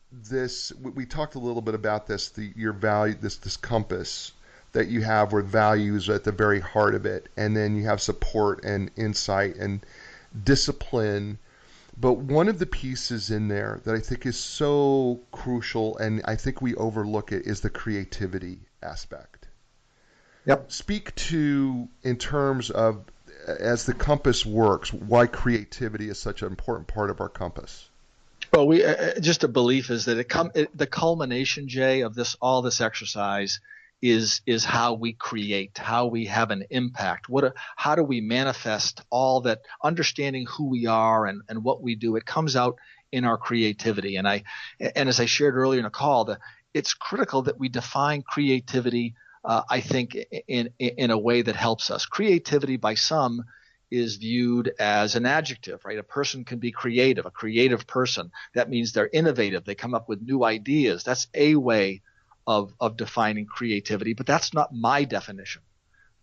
this. We talked a little bit about this. Your value, this compass that you have, where values are at the very heart of it, and then you have support and insight and discipline. But one of the pieces in there that I think is so crucial, and I think we overlook it, is the creativity aspect. Yep. Speak to, in terms of, as the compass works, why creativity is such an important part of our compass. Well, just a belief is that the culmination, Jay, of all this exercise is how we create, how we have an impact. How do we manifest all that, understanding who we are and what we do? It comes out in our creativity. And as I shared earlier in a call, it's critical that we define creativity, I think, in a way that helps us. Creativity by some is viewed as an adjective, right? A person can be creative, a creative person. That means they're innovative. They come up with new ideas. That's a way of defining creativity, but that's not my definition.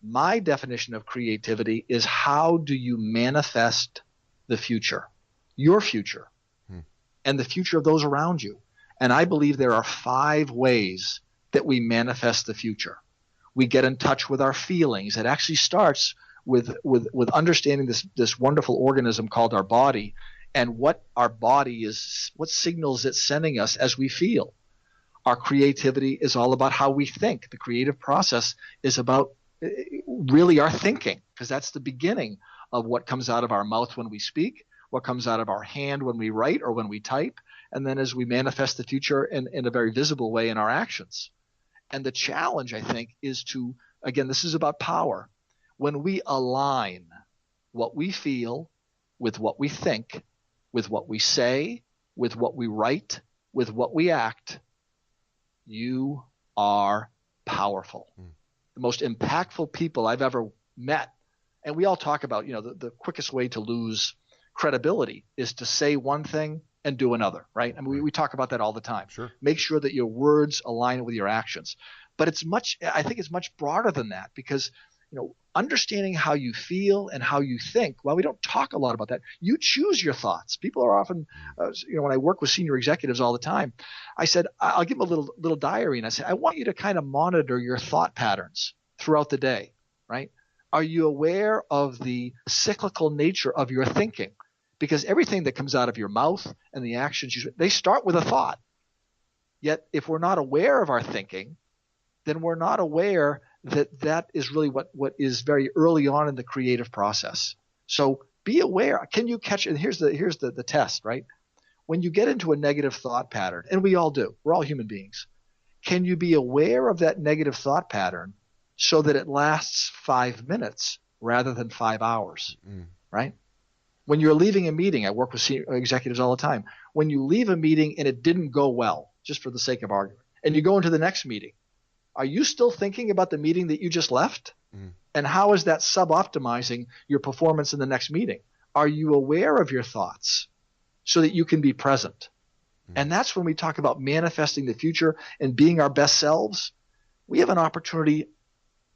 My definition of creativity is how do you manifest the future, your future, and the future of those around you. And I believe there are 5 ways that we manifest the future. We get in touch with our feelings. It actually starts with understanding this wonderful organism called our body and what our body is, what signals it's sending us as we feel. Our creativity is all about how we think. The creative process is about really our thinking, because that's the beginning of what comes out of our mouth when we speak, what comes out of our hand when we write or when we type, and then as we manifest the future in a very visible way in our actions. And the challenge, I think, is to, again, this is about power. When we align what we feel with what we think, with what we say, with what we write, with what we act, you are powerful. The most impactful people I've ever met, and we all talk about, the quickest way to lose credibility is to say one thing and do another, right? I mean, we talk about that all the time. Sure. Make sure that your words align with your actions. But I think it's much broader than that, because, understanding how you feel and how you think, well, we don't talk a lot about that. You choose your thoughts. People are often, when I work with senior executives all the time, I said, I'll give them a little diary, and I say, I want you to kind of monitor your thought patterns throughout the day, right? Are you aware of the cyclical nature of your thinking? Because everything that comes out of your mouth and the actions, they start with a thought. Yet if we're not aware of our thinking, then we're not aware that is really what is very early on in the creative process. So be aware. Can you catch – and here's the test, right? When you get into a negative thought pattern, and we all do. We're all human beings. Can you be aware of that negative thought pattern so that it lasts 5 minutes rather than 5 hours, right? When you're leaving a meeting, I work with senior executives all the time. When you leave a meeting and it didn't go well, just for the sake of argument, and you go into the next meeting, are you still thinking about the meeting that you just left? And how is that sub-optimizing your performance in the next meeting? Are you aware of your thoughts so that you can be present? And that's when we talk about manifesting the future and being our best selves. We have an opportunity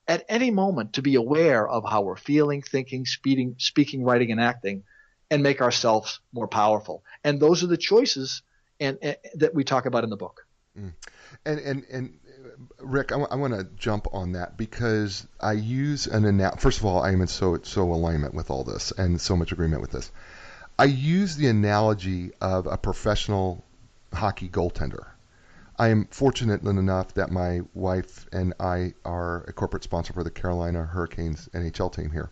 at any moment to be aware of how we're feeling, thinking, speaking, writing, and acting, and make ourselves more powerful. And those are the choices that we talk about in the book. And Rick, I want to jump on that, because I use first of all, I am in so alignment with all this and so much agreement with this. I use the analogy of a professional hockey goaltender. I am fortunate enough that my wife and I are a corporate sponsor for the Carolina Hurricanes NHL team here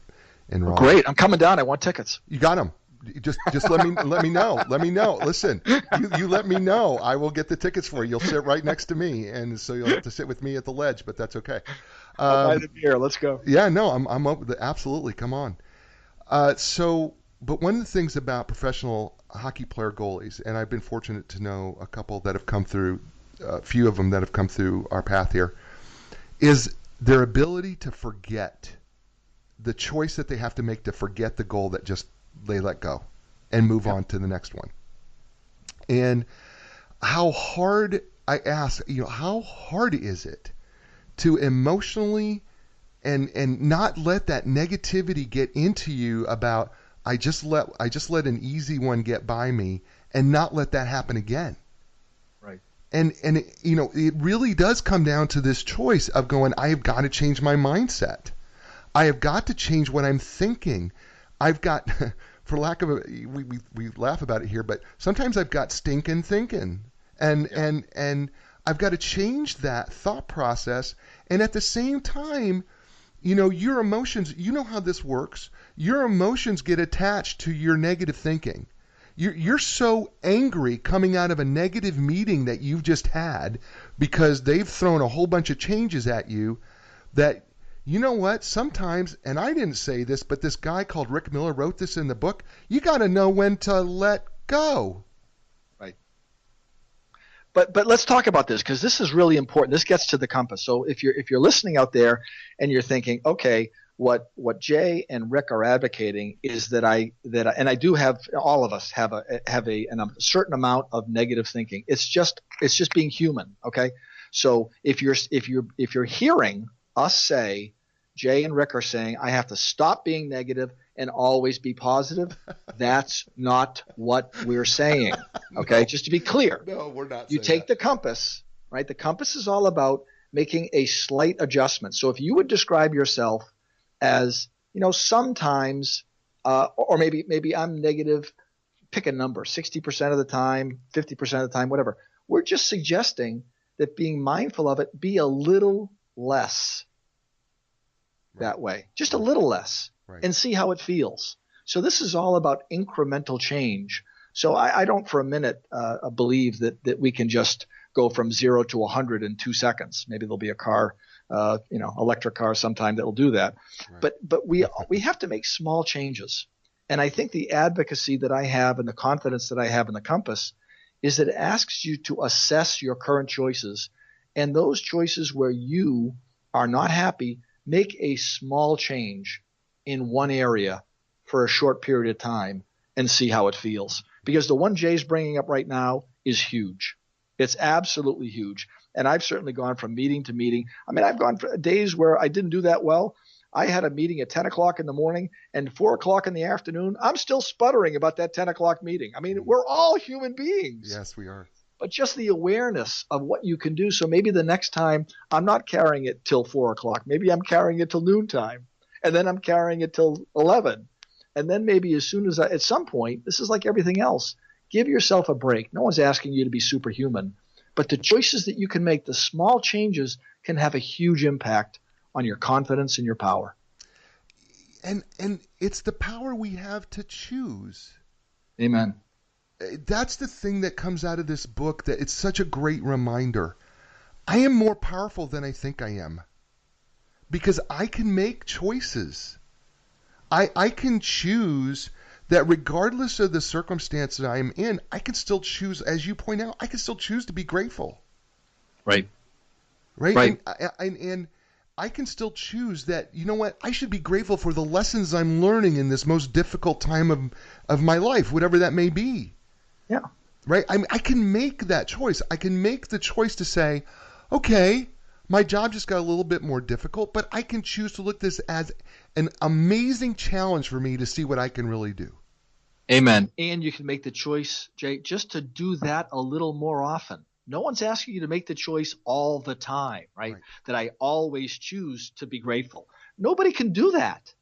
in Raleigh. Great. I'm coming down. I want tickets. You got them. Just let me know. Let me know. Listen, you let me know. I will get the tickets for you. You'll sit right next to me, and so you'll have to sit with me at the ledge, but that's okay. I'll buy the beer. Let's go. Yeah, no, I'm up with it. Absolutely. Come on. But one of the things about professional hockey player goalies, and I've been fortunate to know a couple that have come through, a few of them that have come through our path here, is their ability to forget the choice that they have to make to forget the goal that just they let go and move on to the next one. And how hard, I ask, how hard is it to emotionally and not let that negativity get into you about I just let an easy one get by me and not let that happen again. Right. And it really does come down to this choice of going, I have got to change my mindset. I have got to change what I'm thinking. I've got, for lack of we laugh about it here, but sometimes I've got stinking thinking, and I've got to change that thought process. And at the same time, your emotions, how this works. Your emotions get attached to your negative thinking. You're so angry coming out of a negative meeting that you've just had because they've thrown a whole bunch of changes at you that, you know what, sometimes, and I didn't say this, but this guy called Rick Miller wrote this in the book, you got to know when to let go. Right. But let's talk about this, because this is really important. This gets to the compass. So if you're listening out there and you're thinking, okay, what Jay and Rick are advocating is that I do have, all of us have a certain amount of negative thinking. It's just being human. Okay. So if you're hearing us say, Jay and Rick are saying, I have to stop being negative and always be positive, that's not what we're saying. Okay, No. just to be clear. No, we're not You saying take that. the compass, right? The compass is all about making a slight adjustment. So if you would describe yourself as, sometimes, or maybe I'm negative, pick a number, 60% of the time, 50% of the time, whatever. We're just suggesting that being mindful of it, be a little less that way, just a little less, and see how it feels. So this is all about incremental change. So I don't for a minute believe that we can just go from 0 to 100 in 2 seconds. Maybe there'll be a car, electric car sometime that will do that. Right. But we have to make small changes. And I think the advocacy that I have and the confidence that I have in the compass is that it asks you to assess your current choices, and those choices where you are not happy, make a small change in one area for a short period of time and see how it feels. Because the one Jay's bringing up right now is huge. It's absolutely huge. And I've certainly gone from meeting to meeting. I mean, I've gone for days where I didn't do that well. I had a meeting at 10 o'clock in the morning, and 4 o'clock in the afternoon, I'm still sputtering about that 10 o'clock meeting. I mean, we're all human beings. Yes, we are. But just the awareness of what you can do. So maybe the next time I'm not carrying it till 4 o'clock. Maybe I'm carrying it till noontime. And then I'm carrying it till 11. And then maybe as soon as at some point, this is like everything else. Give yourself a break. No one's asking you to be superhuman. But the choices that you can make, the small changes, can have a huge impact on your confidence and your power. And it's the power we have to choose. Amen. That's the thing that comes out of this book, that it's such a great reminder. I am more powerful than I think I am, because I can make choices. I can choose that regardless of the circumstances I am in, I can still choose, as you point out, I can still choose to be grateful. Right. Right. And I can still choose that, you know what, I should be grateful for the lessons I'm learning in this most difficult time of my life, whatever that may be. Yeah. Right? I can make that choice. I can make the choice to say, okay, my job just got a little bit more difficult, but I can choose to look at this as an amazing challenge for me to see what I can really do. Amen. And you can make the choice, Jay, just to do that a little more often. No one's asking you to make the choice all the time, right? That I always choose to be grateful. Nobody can do that.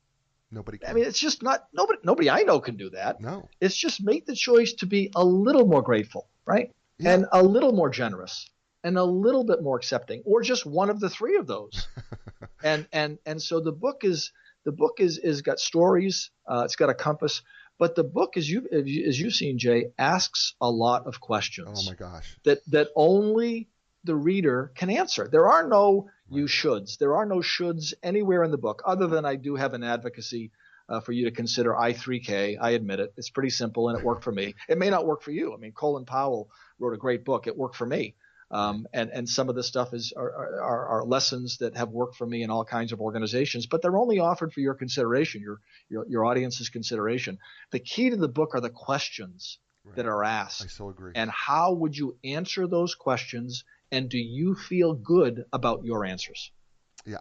Nobody can. I mean, it's just not nobody I know can do that. No. It's just make the choice to be a little more grateful, right? Yeah. And a little more generous and a little bit more accepting, or just one of the three of those. and so the book is got stories, it's got a compass. But the book, as you've seen, Jay, asks a lot of questions. Oh my gosh! That only the reader can answer. There are no you shoulds. There are no shoulds anywhere in the book, other than I do have an advocacy for you to consider I3K. I admit it. It's pretty simple, and it worked for me. It may not work for you. I mean, Colin Powell wrote a great book. It worked for me. And some of this stuff are lessons that have worked for me in all kinds of organizations, but they're only offered for your consideration, your audience's consideration. The key to the book are the questions that are asked. I so agree. And how would you answer those questions? And do you feel good about your answers? Yeah,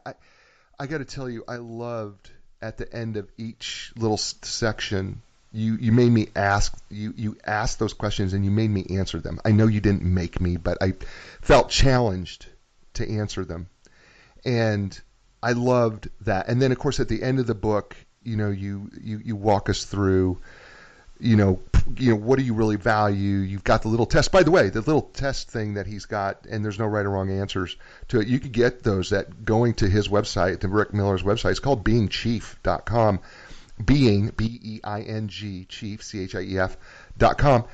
I got to tell you, I loved at the end of each little section. You made me ask, you asked those questions and you made me answer them. I know you didn't make me, but I felt challenged to answer them. And I loved that. And then, of course, at the end of the book, you walk us through, what do you really value? You've got the little test. By the way, the little test thing that he's got, and there's no right or wrong answers to it. You could get those at going to his website, to Rick Miller's website. It's called beingchief.com. Being, B-E-I-N-G, chief, C-H-I-E-F.com.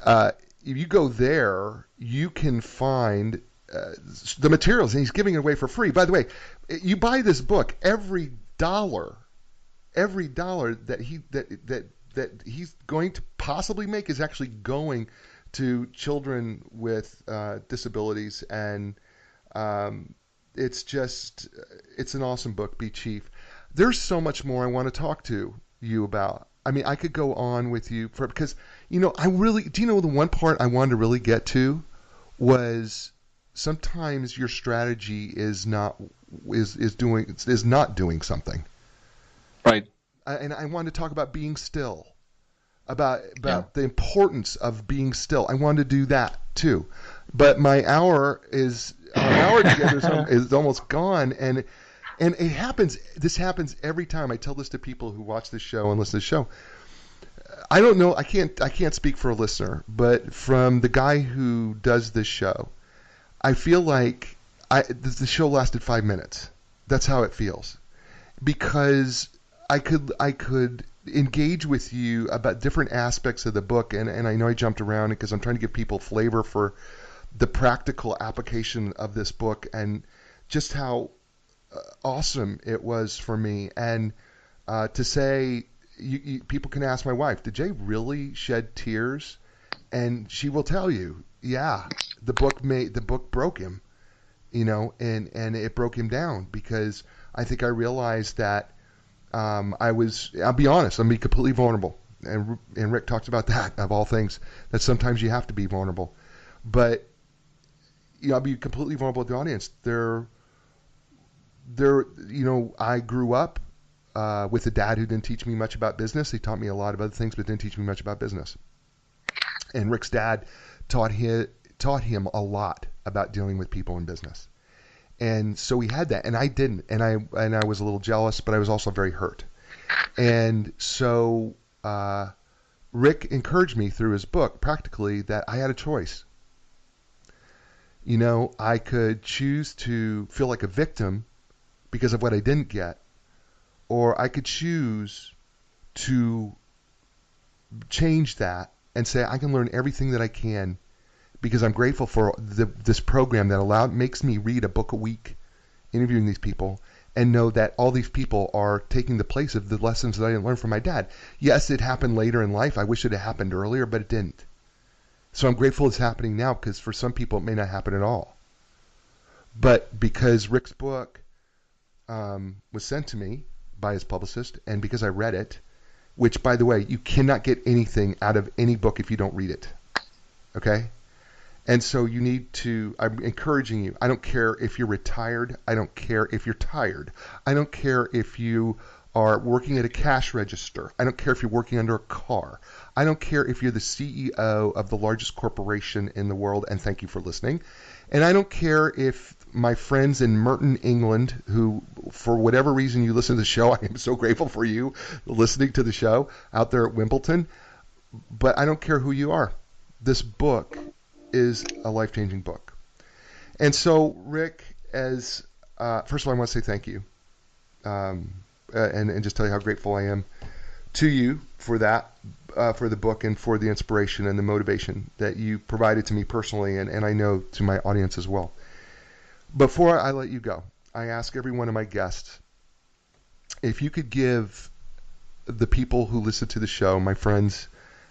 If you go there, you can find the materials, and he's giving it away for free. By the way, you buy this book, every dollar that he's going to possibly make is actually going to children with disabilities, and it's an awesome book, Be Chief. There's so much more I want to talk to you about. I mean, I could go on with you because, do you know the one part I wanted to really get to was sometimes your strategy is not doing something. Right. And I wanted to talk about being still, about Yeah. the importance of being still. I wanted to do that too, but our hour together is almost gone, and it happens. This happens every time. I tell this to people who watch this show and listen to the show. I don't know. I can't speak for a listener, but from the guy who does this show, I feel like the show lasted 5 minutes. That's how it feels, because I could engage with you about different aspects of the book, and I know I jumped around because I'm trying to give people flavor for the practical application of this book and just how awesome it was for me. And to say, people can ask my wife, did Jay really shed tears? And she will tell you, yeah, the book broke him, and it broke him down, because I think I realized that I'll be honest, be completely vulnerable. And Rick talks about that, of all things, that sometimes you have to be vulnerable. But, I'll be completely vulnerable with the audience. I grew up with a dad who didn't teach me much about business. He taught me a lot of other things, but didn't teach me much about business. And Rick's dad taught him a lot about dealing with people in business. And so he had that, and I didn't, and I was a little jealous, but I was also very hurt. And so Rick encouraged me through his book, practically, that I had a choice. I could choose to feel like a victim because of what I didn't get, or I could choose to change that and say I can learn everything that I can, because I'm grateful for this program that makes me read a book a week, interviewing these people, and know that all these people are taking the place of the lessons that I didn't learn from my dad. Yes, it happened later in life. I wish it had happened earlier, but it didn't. So I'm grateful it's happening now, because for some people it may not happen at all. But because Rick's book was sent to me by his publicist, and because I read it, which, by the way, you cannot get anything out of any book if you don't read it. Okay? And so I'm encouraging you. I don't care if you're retired. I don't care if you're tired. I don't care if you are working at a cash register. I don't care if you're working under a car. I don't care if you're the CEO of the largest corporation in the world, and thank you for listening. And I don't care if my friends in Merton, England, who, for whatever reason you listen to the show, I am so grateful for you listening to the show out there at Wimbledon, but I don't care who you are. This book is a life-changing book. And so, Rick, first of all, I want to say thank you, and just tell you how grateful I am to you for that, for the book, and for the inspiration and the motivation that you provided to me personally, and I know to my audience as well. Before I let you go, I ask every one of my guests, if you could give the people who listen to the show, my friends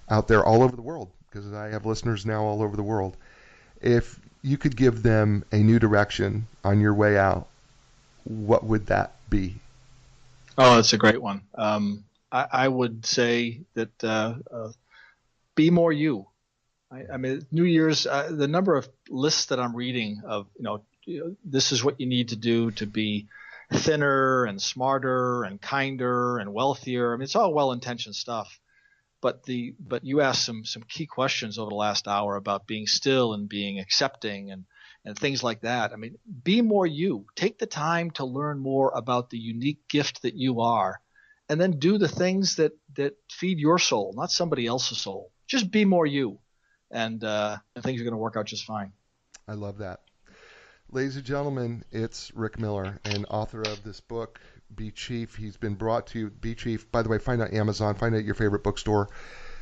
out there all over the world, because I have listeners now all over the world, if you could give them a new direction on your way out, what would that be? Oh, that's a great one. I would say that be more you. I mean, New Year's, the number of lists that I'm reading of, this is what you need to do to be thinner and smarter and kinder and wealthier. I mean, it's all well-intentioned stuff. But you asked some key questions over the last hour about being still and being accepting and things like that. I mean, be more you. Take the time to learn more about the unique gift that you are, and then do the things that feed your soul, not somebody else's soul. Just be more you, and things are going to work out just fine. I love that. Ladies and gentlemen, it's Rick Miller, and author of this book, Be Chief. He's been brought to you, Be Chief. By the way, find out Amazon, find out your favorite bookstore.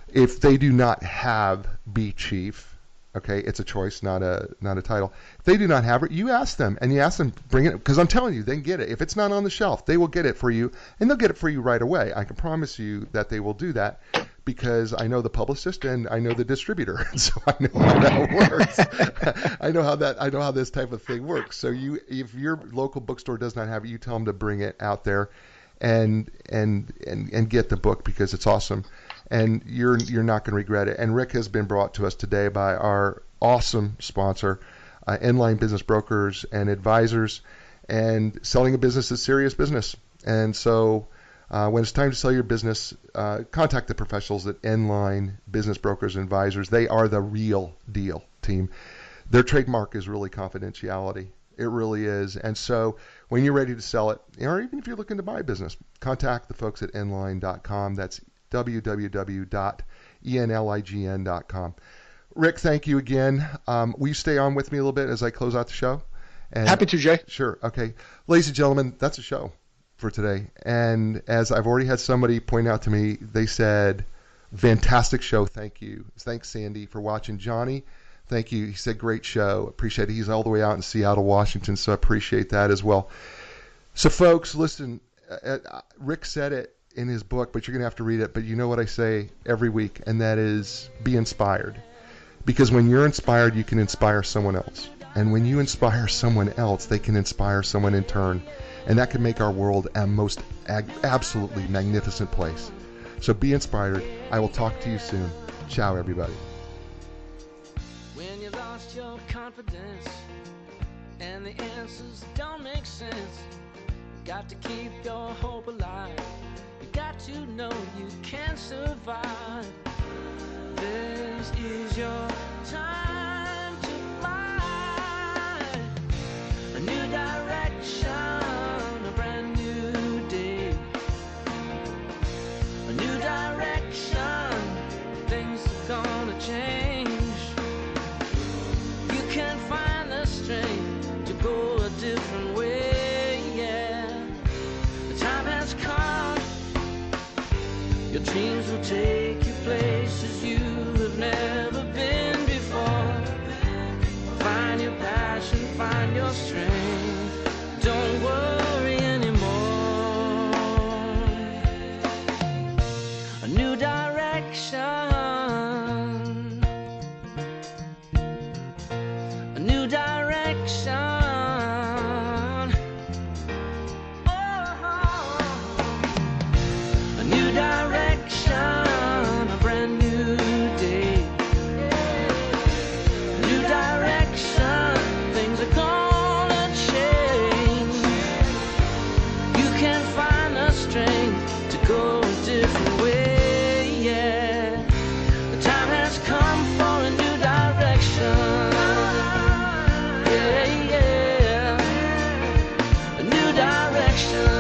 If they do not have Be Chief, okay, it's a choice, not a title. If they do not have it, you ask them, and you ask them, bring it, because I'm telling you, they can get it. If it's not on the shelf, they will get it for you, and they'll get it for you right away. I can promise you that they will do that, because I know the publicist and I know the distributor, and so I know how that works. I know how this type of thing works. So if your local bookstore does not have it, you tell them to bring it out there, and get the book, because it's awesome, and you're not going to regret it. And Rick has been brought to us today by our awesome sponsor, inline business brokers and advisors, and selling a business is serious business. And so when it's time to sell your business, contact the professionals at Inline Business Brokers and Advisors. They are the real deal, team. Their trademark is really confidentiality. It really is. And so when you're ready to sell it, or even if you're looking to buy a business, contact the folks at Inline.com. That's www.enlign.com. Rick, thank you again. Will you stay on with me a little bit as I close out the show? And, happy to, Jay. Sure. Okay. Ladies and gentlemen, that's a show for today. And as I've already had somebody point out to me, they said, fantastic show. Thank you. Thanks, Sandy, for watching. Johnny, thank you. He said, great show. Appreciate it. He's all the way out in Seattle, Washington, so I appreciate that as well. So, folks, listen, Rick said it in his book, but you're going to have to read it. But you know what I say every week, and that is be inspired. Because when you're inspired, you can inspire someone else. And when you inspire someone else, they can inspire someone in turn. And that can make our world a most absolutely magnificent place. So be inspired. I will talk to you soon. Ciao, everybody. When you lost your confidence and the answers don't make sense, you got to keep your hope alive. You got to know you can survive. This is your time to fly. A new direction, a brand new day. A new direction, things are gonna change. You can find the strength to go a different way, yeah. The time has come. Your dreams will take you places you have never been before. Find your passion, find your strength. Don't worry anymore. A new direction. A new direction. Oh, a new direction, a brand new day. A new direction, things are gonna change. You can find the strength to go a different way, yeah. The time has come for a new direction. Yeah, yeah. A new direction.